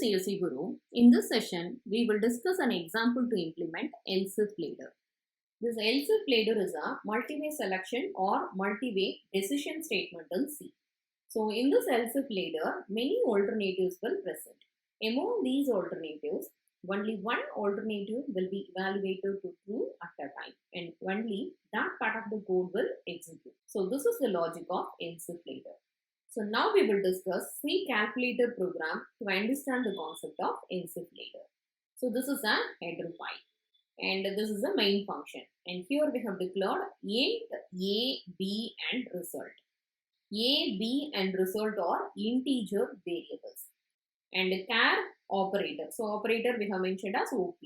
CSEGuru, in this session, we will discuss an example to implement else if ladder. This else if ladder is a multi-way selection or multi-way decision statement in C. So, in this else if ladder, many alternatives will present. Among these alternatives, only one alternative will be evaluated to true at a time, and only that part of the code will execute. So, this is the logic of else if ladder. So now we will discuss C calculator program to understand the concept of else if ladder. So this is a header file and this is the main function, and here we have declared int a, b and result. A, b and result are integer variables, and char operator. So operator we have mentioned as OP.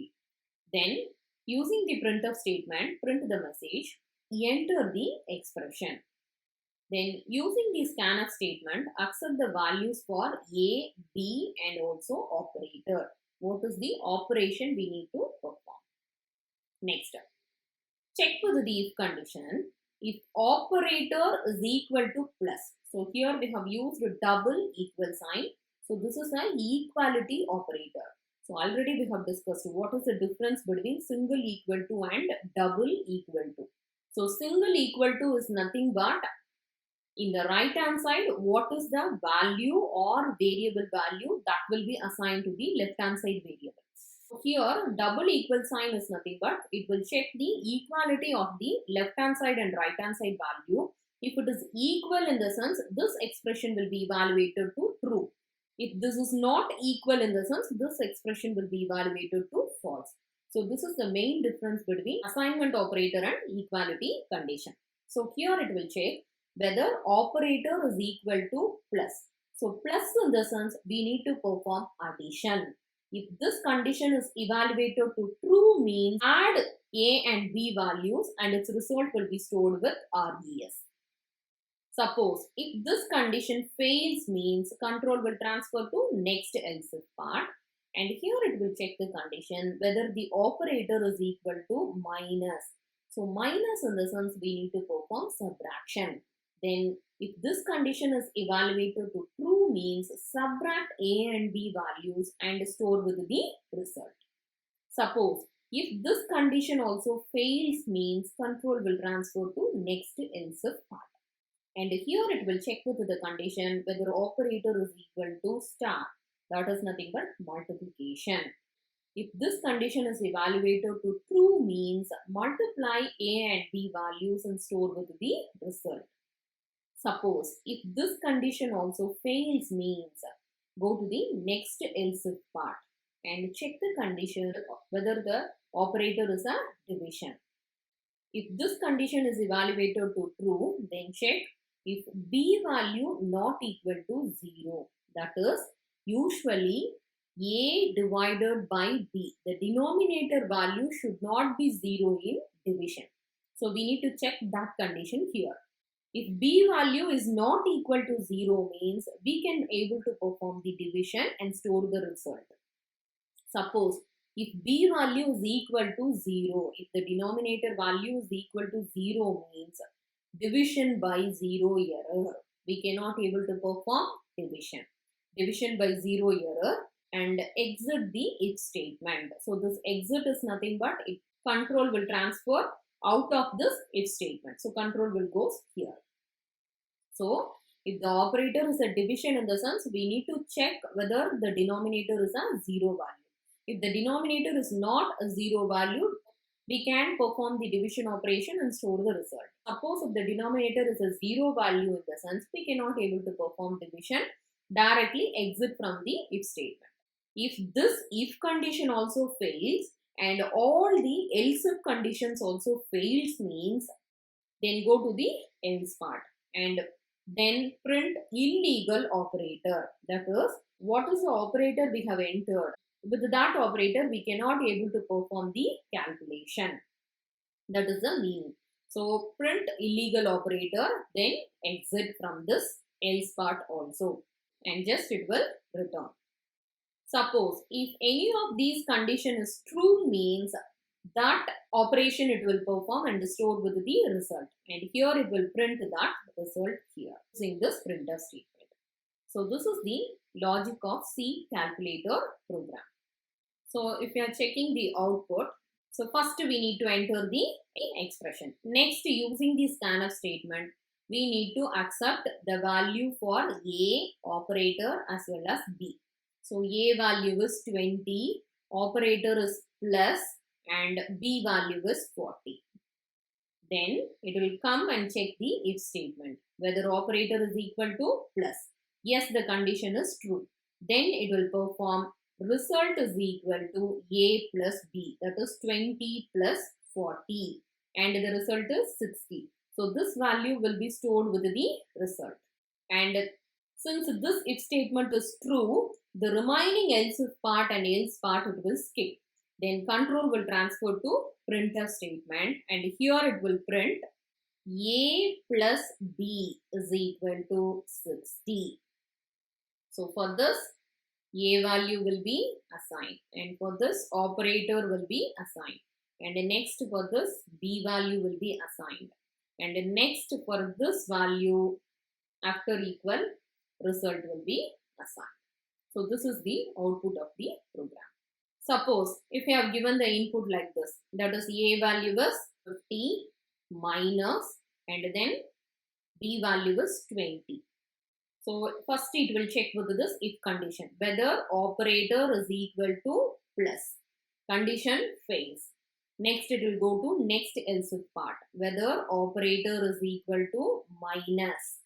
Then using the printf statement, print the message, enter the expression. Then using the scanf statement, accept the values for A, B and also operator. What is the operation we need to perform? Next, check with the if condition. If operator is equal to plus. So here we have used a double equal sign. So this is an equality operator. So already we have discussed what is the difference between single equal to and double equal to. So single equal to is nothing but in the right hand side, what is the value or variable value that will be assigned to the left hand side variable. So here double equal sign is nothing but it will check the equality of the left hand side and right hand side value. If it is equal, in the sense this expression will be evaluated to true. If this is not equal, in the sense this expression will be evaluated to false. So this is the main difference between assignment operator and equality condition. So here it will check whether operator is equal to plus. So plus, in the sense we need to perform addition. If this condition is evaluated to true, means add A and B values and its result will be stored with RES. Suppose if this condition fails, means control will transfer to next else if part, and here it will check the condition whether the operator is equal to minus. So minus, in the sense we need to perform subtraction. Then if this condition is evaluated to true, means subtract A and B values and store with the result. Suppose if this condition also fails, means control will transfer to next else if part. And here it will check with the condition whether operator is equal to star. That is nothing but multiplication. If this condition is evaluated to true, means multiply A and B values and store with the result. Suppose if this condition also fails, means go to the next else if part and check the condition whether the operator is a division. If this condition is evaluated to true, then check if B value not equal to 0. That is, usually A divided by B, the denominator value should not be 0 in division. So we need to check that condition here. If B value is not equal to 0, means we can able to perform the division and store the result. Suppose if B value is equal to 0, if the denominator value is equal to 0, means division by 0 error. We cannot able to perform division. Division by 0 error and exit the if statement. So this exit is nothing but if control will transfer out of this if statement. So control will go here. So if the operator is a division, in the sense we need to check whether the denominator is a 0 value. If the denominator is not a 0 value, we can perform the division operation and store the result. Suppose if the denominator is a 0 value, in the sense we cannot able to perform division, directly exit from the if statement. If this if condition also fails and all the else if conditions also fails, means then go to the else part and then print illegal operator. That is, what is the operator we have entered? With that operator we cannot able to perform the calculation. That is the meaning. So print illegal operator, then exit from this else part also, and just it will return. Suppose if any of these condition is true, means that operation it will perform and store with the result, and here it will print that result here using this printf statement. So this is the logic of C calculator program. So if you are checking the output, so first we need to enter the expression. Next, using the scanf statement, we need to accept the value for A operator as well as B. So A value is 20, operator is plus, and B value is 40. Then it will come and check the if statement, whether operator is equal to plus. Yes, the condition is true. Then it will perform result is equal to A plus B, that is 20 plus 40, and the result is 60. So this value will be stored with the result. And since this if statement is true, the remaining else if part and else part it will skip. Then control will transfer to printf statement, and here it will print A plus B is equal to 60. So for this, A value will be assigned, and for this operator will be assigned, and next for this B value will be assigned, and next for this value after equal result will be assigned. So this is the output of the program. Suppose if you have given the input like this, that is A value is 50 minus, and then B value is 20. So first it will check with this if condition, whether operator is equal to plus. Condition fails. Next it will go to next else if part, whether operator is equal to minus.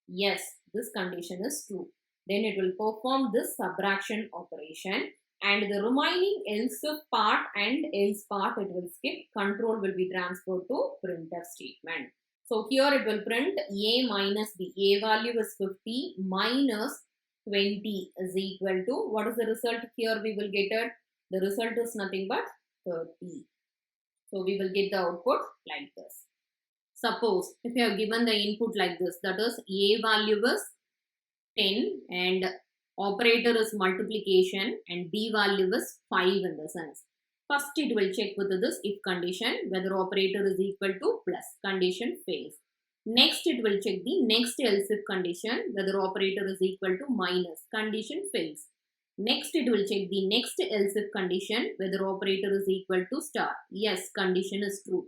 Yes, this condition is true. Then it will perform this subtraction operation, and the remaining else if part and else part it will skip. Control will be transferred to printf statement. So here it will print A minus B. A value is 50 minus 20 is equal to, what is the result here we will get it? The result is nothing but 30. So we will get the output like this. Suppose if you have given the input like this, that is A value is 10 and operator is multiplication and B value is 5 in the sense. First it will check with this if condition, whether operator is equal to plus. Condition fails. Next it will check the next else if condition, whether operator is equal to minus. Condition fails. Next it will check the next else if condition, whether operator is equal to star. Yes, condition is true.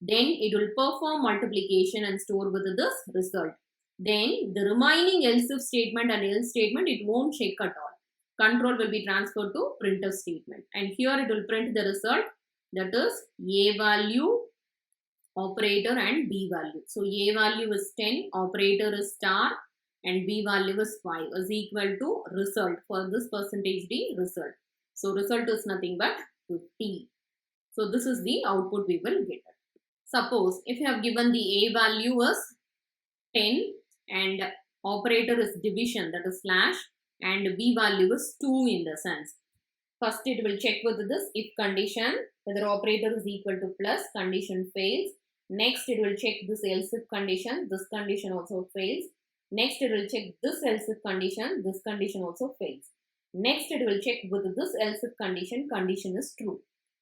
Then it will perform multiplication and store with this result. Then the remaining else if statement and else statement it won't check at all. Control will be transferred to printf statement, and here it will print the result, that is A value, operator and B value. So A value is 10, operator is star, and B value is 5 is equal to result. For this percentage D result. So result is nothing but 50. So this is the output we will get. Suppose if you have given the A value as 10 and operator is division, that is slash, and B value is 2 in the sense. First it will check with this if condition, whether operator is equal to plus. Condition fails. Next it will check this else if condition. This condition also fails. Next it will check this else if condition. This condition also fails. Next it will check with this else if condition. Condition is true.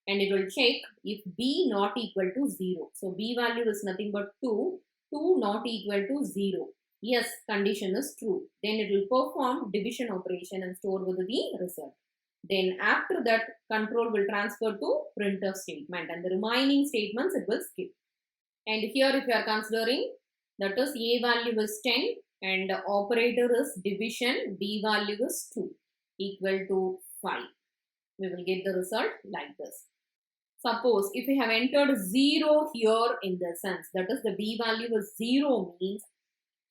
And it will check if B not equal to 0. So B value is nothing but 2. 2 not equal to 0. Yes, condition is true. Then it will perform division operation and store with the result. Then after that, control will transfer to printf statement, and the remaining statements it will skip. And here if you are considering, that is A value is 10 and operator is division, B value is 2 equal to 5. We will get the result like this. Suppose if we have entered 0 here in the sense, that is the B value is 0 means,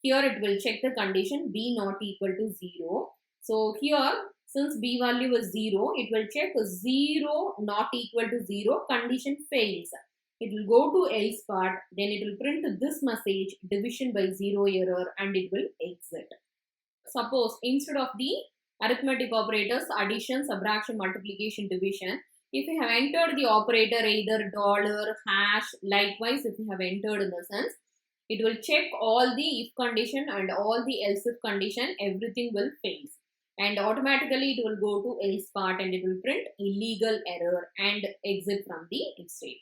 here it will check the condition B not equal to 0. So here since B value is 0, it will check 0 not equal to 0, condition fails. It will go to else part, then it will print this message division by 0 error, and it will exit. Suppose instead of the arithmetic operators addition, subtraction, multiplication, division, if you have entered the operator either dollar, hash, likewise if you have entered in the sense, it will check all the if condition and all the else if condition, everything will fail. And automatically it will go to else part and it will print illegal error and exit from the if statement.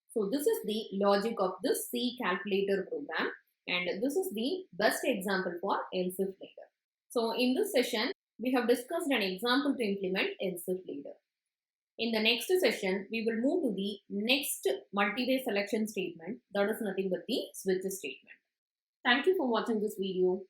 So this is the logic of this C calculator program, and this is the best example for else if later. So in this session, we have discussed an example to implement else if later. In the next session, we will move to the next multi-way selection statement, that is nothing but the switch statement. Thank you for watching this video.